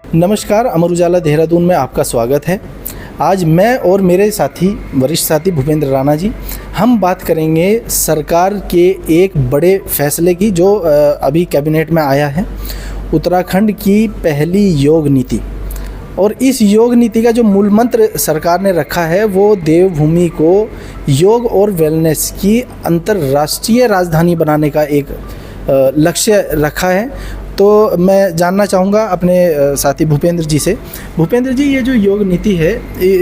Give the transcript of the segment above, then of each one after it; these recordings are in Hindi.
नमस्कार, अमर उजाला देहरादून में आपका स्वागत है। आज मैं और मेरे साथी वरिष्ठ साथी भूपेंद्र राणा जी हम बात करेंगे सरकार के एक बड़े फैसले की जो अभी कैबिनेट में आया है, उत्तराखंड की पहली योग नीति। और इस योग नीति का जो मूल मंत्र सरकार ने रखा है वो देवभूमि को योग और वेलनेस की अंतर्राष्ट्रीय राजधानी बनाने का एक लक्ष्य रखा है। तो मैं जानना चाहूँगा अपने साथी भूपेंद्र जी से। भूपेंद्र जी, ये जो योग नीति है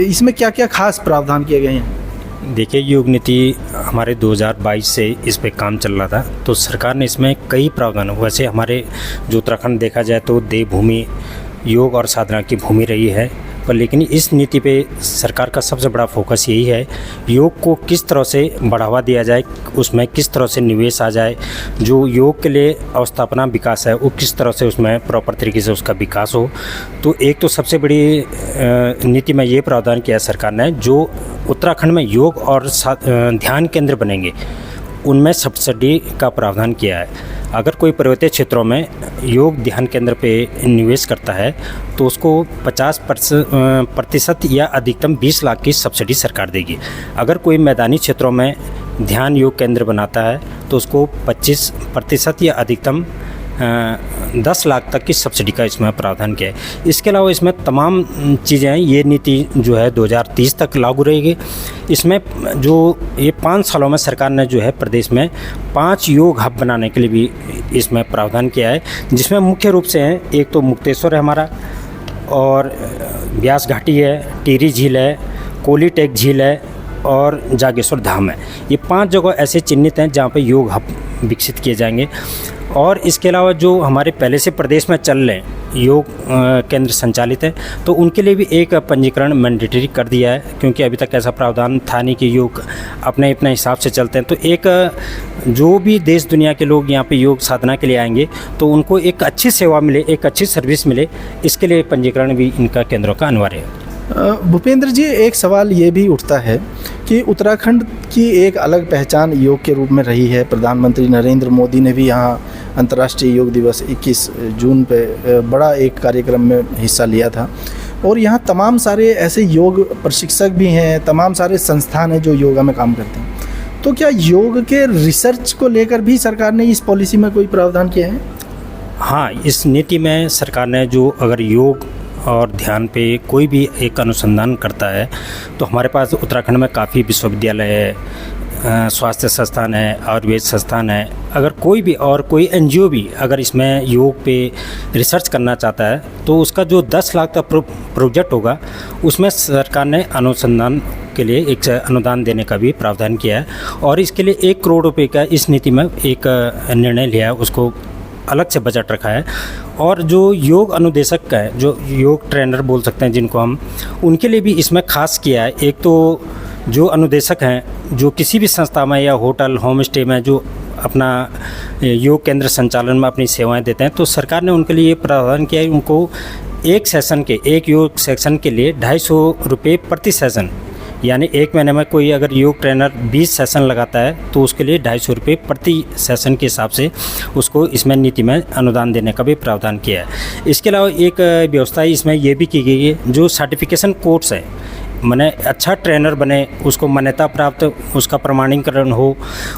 इसमें क्या क्या खास प्रावधान किए गए हैं? देखिए, योग नीति हमारे 2022 से इस पे काम चल रहा था, तो सरकार ने इसमें कई प्रावधान, वैसे हमारे जो उत्तराखंड देखा जाए तो देवभूमि योग और साधना की भूमि रही है, पर लेकिन इस नीति पे सरकार का सबसे बड़ा फोकस यही है योग को किस तरह से बढ़ावा दिया जाए, उसमें किस तरह से निवेश आ जाए, जो योग के लिए अवस्थापना विकास है वो किस तरह से उसमें प्रॉपर तरीके से उसका विकास हो। तो एक तो सबसे बड़ी नीति में ये प्रावधान किया सरकार ने, जो उत्तराखंड में योग और ध्यान केंद्र बनेंगे उनमें सब्सिडी का प्रावधान किया है। अगर कोई पर्वतीय क्षेत्रों में योग ध्यान केंद्र पे निवेश करता है तो उसको 50% या अधिकतम 20 लाख की सब्सिडी सरकार देगी। अगर कोई मैदानी क्षेत्रों में ध्यान योग केंद्र बनाता है तो उसको 25% या अधिकतम 10 लाख तक की सब्सिडी का इसमें प्रावधान किया है। इसके अलावा इसमें तमाम चीज़ें हैं। ये नीति जो है 2030 तक लागू रहेगी। इसमें जो ये 5 सालों में सरकार ने जो है प्रदेश में 5 योग हब बनाने के लिए भी इसमें प्रावधान किया है, जिसमें मुख्य रूप से हैं, एक तो मुक्तेश्वर है हमारा, और व्यास घाटी है, टिहरी झील है, कोलीटेक झील है और जागेश्वर धाम है। ये 5 जगह ऐसे चिन्हित हैं जहाँ पे योग हब विकसित किए जाएंगे। और इसके अलावा जो हमारे पहले से प्रदेश में चल रहे योग केंद्र संचालित है तो उनके लिए भी एक पंजीकरण मैंडेटरी कर दिया है, क्योंकि अभी तक ऐसा प्रावधान था नहीं कि योग अपने अपने हिसाब से चलते हैं। तो एक जो भी देश दुनिया के लोग यहाँ पे योग साधना के लिए आएंगे तो उनको एक अच्छी सेवा मिले, एक अच्छी सर्विस मिले, इसके लिए पंजीकरण भी इनका केंद्रों का अनिवार्य है। भूपेंद्र जी, एक सवाल ये भी उठता है कि उत्तराखंड की एक अलग पहचान योग के रूप में रही है। प्रधानमंत्री नरेंद्र मोदी ने भी यहाँ अंतर्राष्ट्रीय योग दिवस 21 जून पे बड़ा एक कार्यक्रम में हिस्सा लिया था, और यहाँ तमाम सारे ऐसे योग प्रशिक्षक भी हैं, तमाम सारे संस्थान हैं जो योगा में काम करते हैं। तो क्या योग के रिसर्च को लेकर भी सरकार ने इस पॉलिसी में कोई प्रावधान किया है? हाँ, इस नीति में सरकार ने जो अगर योग और ध्यान पे कोई भी एक अनुसंधान करता है तो हमारे पास उत्तराखंड में काफ़ी विश्वविद्यालय है, स्वास्थ्य संस्थान है, आयुर्वेद संस्थान है। अगर कोई भी और कोई एनजीओ भी अगर इसमें योग पे रिसर्च करना चाहता है तो उसका जो 10 लाख का प्रोजेक्ट होगा उसमें सरकार ने अनुसंधान के लिए एक अनुदान देने का भी प्रावधान किया है, और इसके लिए 1 करोड़ रुपये का इस नीति में एक निर्णय लिया है, उसको अलग से बजट रखा है। और जो योग अनुदेशक का है, जो योग ट्रेनर बोल सकते हैं जिनको हम, उनके लिए भी इसमें खास किया है। एक तो जो अनुदेशक हैं जो किसी भी संस्था में या होटल होम स्टे में जो अपना योग केंद्र संचालन में अपनी सेवाएं देते हैं, तो सरकार ने उनके लिए प्रावधान किया है, उनको एक योग सेक्शन के लिए 250 रुपये प्रति सेशन, यानी 1 महीने में कोई अगर योग ट्रेनर 20 सेशन लगाता है तो उसके लिए 250 रुपये प्रति सेशन के हिसाब से उसको इसमें नीति में अनुदान देने का भी प्रावधान किया है। इसके अलावा एक व्यवस्था इसमें ये भी की गई है, जो सर्टिफिकेशन कोर्स है, माने अच्छा ट्रेनर बने, उसको मान्यता प्राप्त, उसका प्रमाणीकरण हो,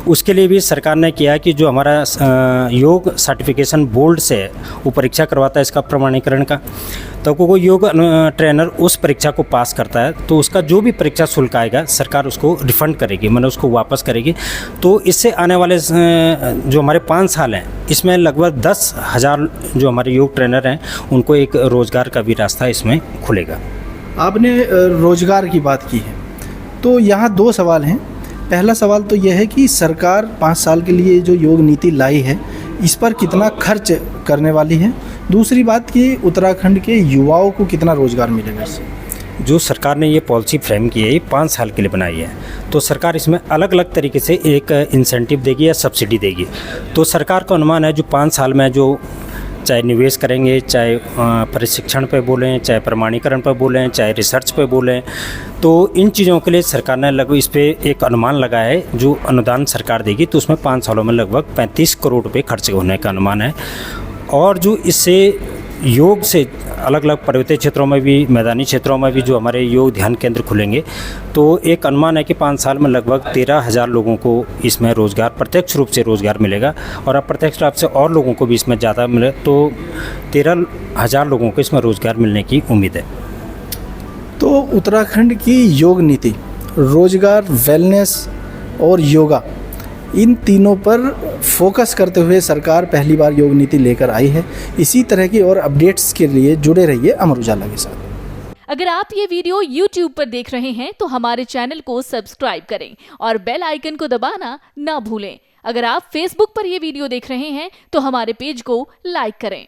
उसके लिए भी सरकार ने किया कि जो हमारा योग सर्टिफिकेशन बोर्ड से वो परीक्षा करवाता है इसका प्रमाणीकरण का, तो कोई योग ट्रेनर उस परीक्षा को पास करता है तो उसका जो भी परीक्षा शुल्क आएगा सरकार उसको रिफ़ंड करेगी, माने उसको वापस करेगी। तो इससे आने वाले जो हमारे 5 साल हैं इसमें लगभग 10,000 जो हमारे योग ट्रेनर हैं उनको एक रोज़गार का भी रास्ता इसमें खुलेगा। आपने रोजगार की बात की है, तो यहाँ 2 सवाल हैं। पहला सवाल तो यह है कि सरकार 5 साल के लिए जो योग नीति लाई है इस पर कितना खर्च करने वाली है। दूसरी बात कि उत्तराखंड के युवाओं को कितना रोजगार मिलेगा इससे। जो सरकार ने ये पॉलिसी फ्रेम की है ये 5 साल के लिए बनाई है, तो सरकार इसमें अलग अलग तरीके से एक इंसेंटिव देगी या सब्सिडी देगी। तो सरकार का अनुमान है जो 5 साल में जो चाहे निवेश करेंगे, चाहे प्रशिक्षण पे बोलें, चाहे प्रमाणीकरण पे बोलें, चाहे रिसर्च पे बोलें, तो इन चीज़ों के लिए सरकार ने लगभग इस पर एक अनुमान लगाया है। जो अनुदान सरकार देगी तो उसमें 5 सालों में लगभग 35 करोड़ रुपये खर्च होने का अनुमान है। और जो इससे योग से अलग अलग पर्वतीय क्षेत्रों में भी, मैदानी क्षेत्रों में भी जो हमारे योग ध्यान केंद्र खुलेंगे, तो एक अनुमान है कि 5 साल में लगभग 13,000 लोगों को इसमें रोज़गार, प्रत्यक्ष रूप से रोज़गार मिलेगा, और अप्रत्यक्ष रूप से और लोगों को भी इसमें ज़्यादा मिले, तो 13,000 लोगों को इसमें रोज़गार मिलने की उम्मीद है। तो उत्तराखंड की योग नीति रोजगार, वेलनेस और योगा, इन तीनों पर फोकस करते हुए सरकार पहली बार योग नीति लेकर आई है। इसी तरह की और अपडेट्स के लिए जुड़े रहिए अमर उजाला के साथ। अगर आप ये वीडियो YouTube पर देख रहे हैं तो हमारे चैनल को सब्सक्राइब करें और बेल आइकन को दबाना ना भूलें। अगर आप Facebook पर ये वीडियो देख रहे हैं तो हमारे पेज को लाइक करें।